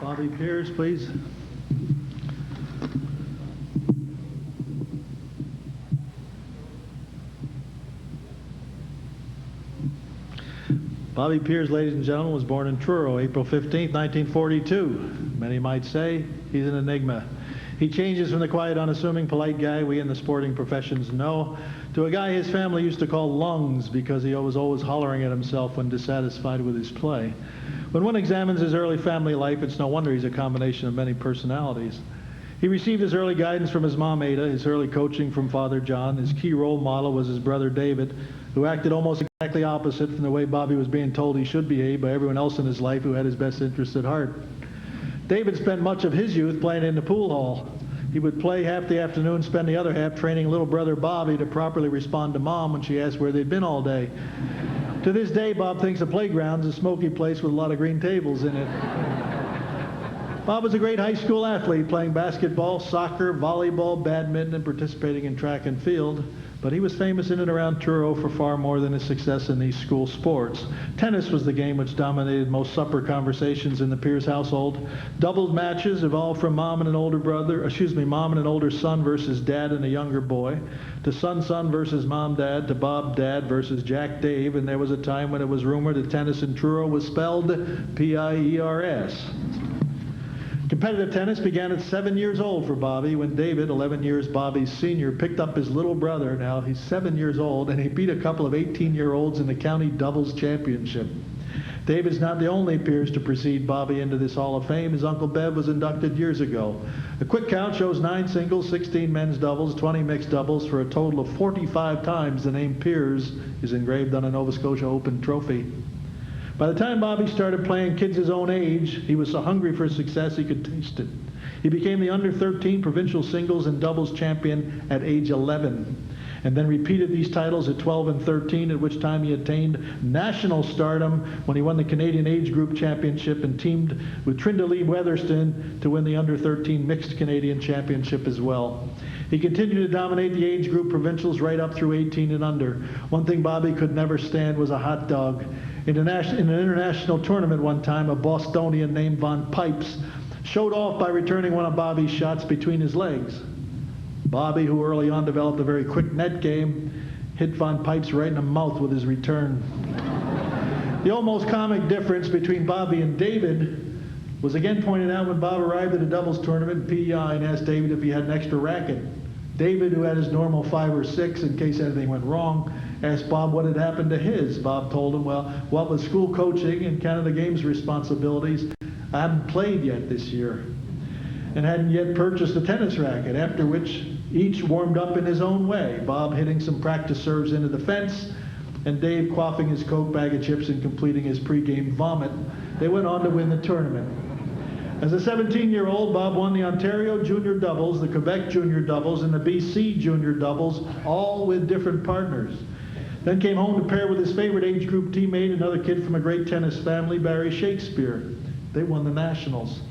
Bobby Piers, please. Bobby Piers, ladies and gentlemen, was born in Truro, April 15, 1942. Many might say he's an enigma. He changes from the quiet, unassuming, polite guy we in the sporting professions know to a guy his family used to call Lungs because he was always hollering at himself when dissatisfied with his play. When one examines his early family life, it's no wonder he's a combination of many personalities. He received his early guidance from his mom, Ada, his early coaching from Father John. His key role model was his brother, David, who acted almost exactly opposite from the way Bobby was being told he should behave by everyone else in his life who had his best interests at heart. David spent much of his youth playing in the pool hall. He would play half the afternoon, spend the other half training little brother Bobby to properly respond to Mom when she asked where they'd been all day. To this day, Bob thinks the playground's a smoky place with a lot of green tables in it. Bob was a great high school athlete, playing basketball, soccer, volleyball, badminton, and participating in track and field. But he was famous in and around Truro for far more than his success in these school sports. Tennis was the game which dominated most supper conversations in the Piers household. Doubles matches evolved from mom and an older son versus dad and a younger boy, to son versus mom-dad, to Bob-dad versus Jack-Dave, and there was a time when it was rumored that tennis in Truro was spelled P-I-E-R-S. Competitive tennis began at 7 years old for Bobby when David, 11 years Bobby's senior, picked up his little brother. Now he's 7 years old, and he beat a couple of 18-year-olds in the county doubles championship. David's not the only Piers to precede Bobby into this Hall of Fame. His Uncle Bev was inducted years ago. A quick count shows 9 singles, 16 men's doubles, 20 mixed doubles, for a total of 45 times the name Piers is engraved on a Nova Scotia Open trophy. By the time Bobby started playing kids his own age, he was so hungry for success he could taste it. He became the under-13 provincial singles and doubles champion at age 11, and then repeated these titles at 12 and 13, at which time he attained national stardom when he won the Canadian Age Group Championship and teamed with Trinda Lee Weatherston to win the under-13 Mixed Canadian Championship as well. He continued to dominate the age group provincials right up through 18 and under. One thing Bobby could never stand was a hot dog. In an international tournament one time, a Bostonian named Von Pipes showed off by returning one of Bobby's shots between his legs. Bobby, who early on developed a very quick net game, hit Von Pipes right in the mouth with his return. The almost comic difference between Bobby and David was again pointed out when Bob arrived at a doubles tournament in P.E.I. and asked David if he had an extra racket. David, who had his normal 5 or 6 in case anything went wrong, asked Bob what had happened to his. Bob told him, well, what with school coaching and Canada Games responsibilities, I haven't played yet this year and hadn't yet purchased a tennis racket, after which each warmed up in his own way, Bob hitting some practice serves into the fence and Dave quaffing his Coke bag of chips and completing his pregame vomit. They went on to win the tournament. As a 17-year-old, Bob won the Ontario Junior Doubles, the Quebec Junior Doubles, and the BC Junior Doubles, all with different partners. Then came home to pair with his favorite age group teammate, another kid from a great tennis family, Barry Shakespeare. They won the Nationals.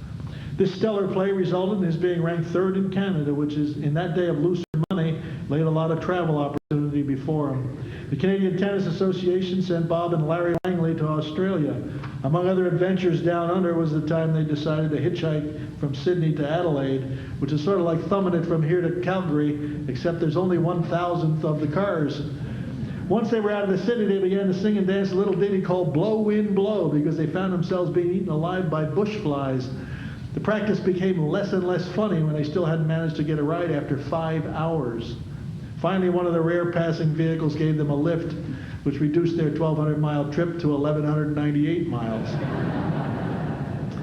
This stellar play resulted in his being ranked 3rd in Canada, which is, in that day of looser money, laid a lot of travel opportunity before him. The Canadian Tennis Association sent Bob and Larry Langley to Australia. Among other adventures down under was the time they decided to hitchhike from Sydney to Adelaide, which is sort of like thumbing it from here to Calgary, except there's only 1,000th of the cars. Once they were out of the city, they began to sing and dance a little ditty called Blow, Wind, Blow, because they found themselves being eaten alive by bush flies. The practice became less and less funny when they still hadn't managed to get a ride after 5 hours. Finally, one of the rare passing vehicles gave them a lift, which reduced their 1,200-mile trip to 1,198 miles.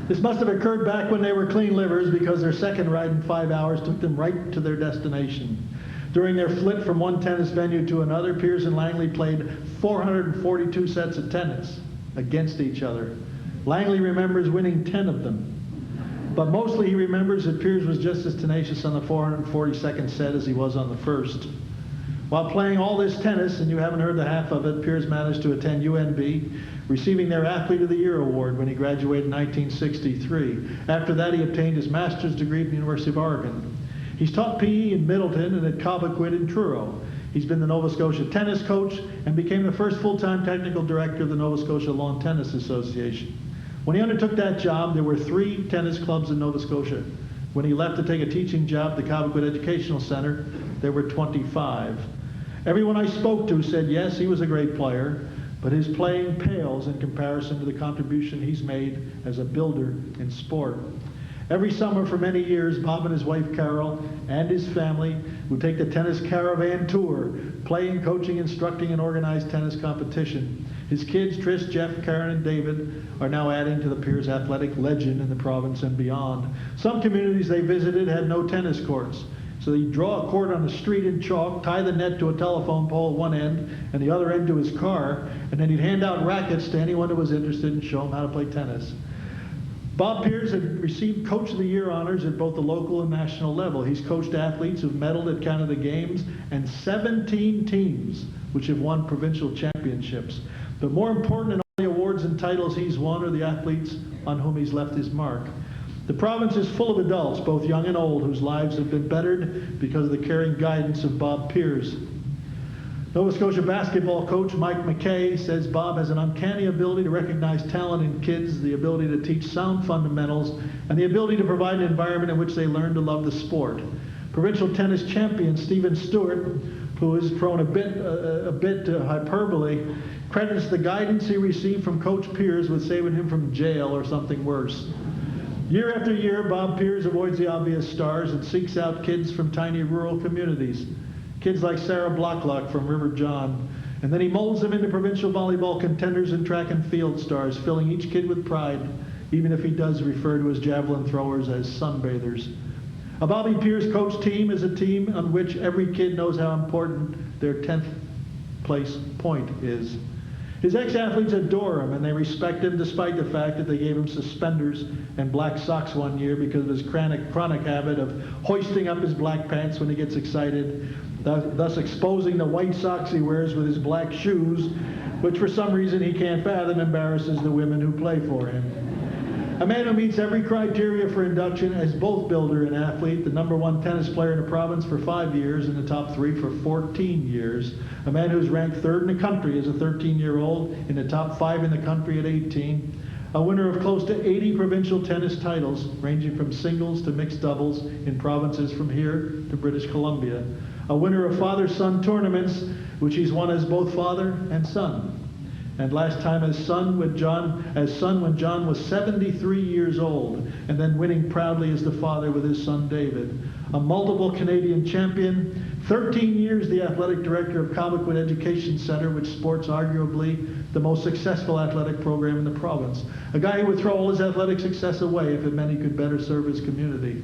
This must have occurred back when they were clean livers, because their second ride in 5 hours took them right to their destination. During their flit from one tennis venue to another, Piers and Langley played 442 sets of tennis against each other. Langley remembers winning 10 of them. But mostly he remembers that Piers was just as tenacious on the 442nd set as he was on the first. While playing all this tennis, and you haven't heard the half of it, Piers managed to attend UNB, receiving their Athlete of the Year award when he graduated in 1963. After that, he obtained his master's degree from the University of Oregon. He's taught P.E. in Middleton and at Cobequid in Truro. He's been the Nova Scotia tennis coach and became the first full-time technical director of the Nova Scotia Lawn Tennis Association. When he undertook that job, there were 3 tennis clubs in Nova Scotia. When he left to take a teaching job at the Cobequid Educational Center, there were 25. Everyone I spoke to said, yes, he was a great player, but his playing pales in comparison to the contribution he's made as a builder in sport. Every summer for many years, Bob and his wife Carol and his family would take the tennis caravan tour, playing, coaching, instructing, and organized tennis competition. His kids, Trish, Jeff, Karen, and David, are now adding to the Piers athletic legend in the province and beyond. Some communities they visited had no tennis courts, so he'd draw a court on the street in chalk, tie the net to a telephone pole at one end and the other end to his car, and then he'd hand out rackets to anyone who was interested and show them how to play tennis. Bob Piers had received Coach of the Year honors at both the local and national level. He's coached athletes who've medaled at Canada Games and 17 teams which have won provincial championships. But more important than all the awards and titles he's won are the athletes on whom he's left his mark. The province is full of adults, both young and old, whose lives have been bettered because of the caring guidance of Bob Piers. Nova Scotia basketball coach Mike McKay says Bob has an uncanny ability to recognize talent in kids, the ability to teach sound fundamentals, and the ability to provide an environment in which they learn to love the sport. Provincial tennis champion Stephen Stewart, who is prone a bit to hyperbole, credits the guidance he received from Coach Piers with saving him from jail or something worse. Year after year, Bob Piers avoids the obvious stars and seeks out kids from tiny rural communities. Kids like Sarah Blocklock from River John. And then he molds them into provincial volleyball contenders and track and field stars, filling each kid with pride, even if he does refer to his javelin throwers as sunbathers. A Bobby Piers coach team is a team on which every kid knows how important their 10th place point is. His ex-athletes adore him, and they respect him despite the fact that they gave him suspenders and black socks one year because of his chronic habit of hoisting up his black pants when he gets excited, thus exposing the white socks he wears with his black shoes, which for some reason he can't fathom embarrasses the women who play for him. A man who meets every criteria for induction as both builder and athlete, the #1 tennis player in the province for 5 years and the top 3 for 14 years. A man who's ranked 3rd in the country as a 13-year-old, in the top 5 in the country at 18. A winner of close to 80 provincial tennis titles, ranging from singles to mixed doubles in provinces from here to British Columbia. A winner of father-son tournaments, which he's won as both father and son. And last time as son when John was 73 years old, and then winning proudly as the father with his son David. A multiple Canadian champion, 13 years the athletic director of Cobequid Education Center, which sports arguably the most successful athletic program in the province. A guy who would throw all his athletic success away if it meant he could better serve his community.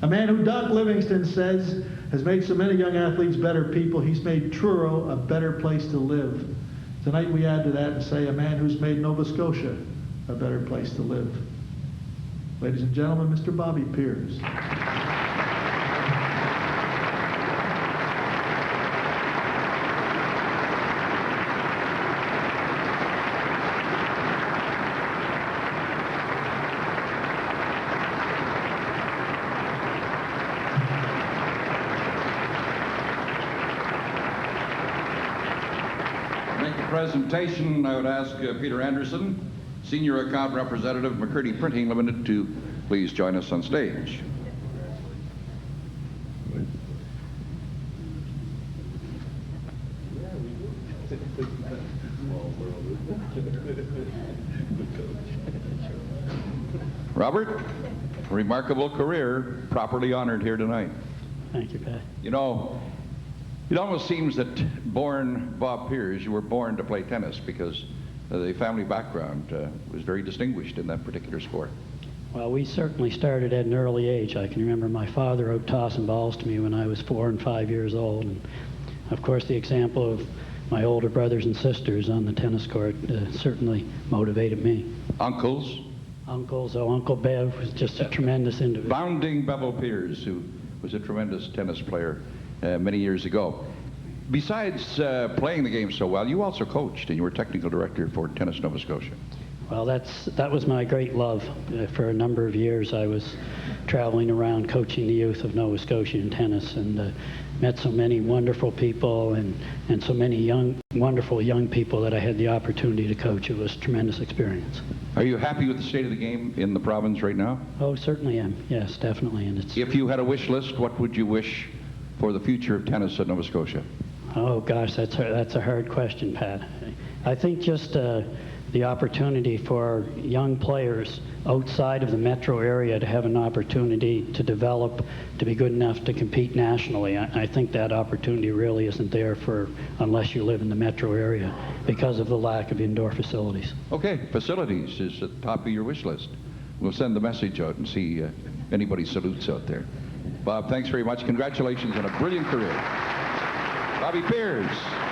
A man who Doug Livingston says has made so many young athletes better people, he's made Truro a better place to live. Tonight we add to that and say a man who's made Nova Scotia a better place to live. Ladies and gentlemen, Mr. Bobby Piers. Presentation, I would ask Peter Anderson, Senior Account Representative, McCurdy Printing Limited, to please join us on stage. Robert, remarkable career, properly honored here tonight. Thank you, Pat. You know, it almost seems that born Bob Piers, you were born to play tennis because the family background was very distinguished in that particular sport. Well, we certainly started at an early age. I can remember my father out tossing balls to me when I was 4 and 5 years old. And of course, the example of my older brothers and sisters on the tennis court certainly motivated me. Uncles? Uncles, Uncle Bev was just a tremendous individual. Bounding Bevel Piers, who was a tremendous tennis player many years ago. Besides playing the game so well, you also coached, and you were technical director for Tennis Nova Scotia. Well, that was my great love. For a number of years, I was traveling around coaching the youth of Nova Scotia in tennis, and met so many wonderful people and so many wonderful young people that I had the opportunity to coach. It was a tremendous experience. Are you happy with the state of the game in the province right now? Oh, certainly am. Yes, definitely. And it's. If you had a wish list, what would you wish for the future of tennis at Nova Scotia? Oh gosh, that's a hard question, Pat. I think just the opportunity for young players outside of the metro area to have an opportunity to develop, to be good enough to compete nationally. I think that opportunity really isn't there unless you live in the metro area because of the lack of indoor facilities. Okay, facilities is at the top of your wish list. We'll send the message out and see anybody salutes out there. Bob, thanks very much. Congratulations on a brilliant career. Bobby Piers.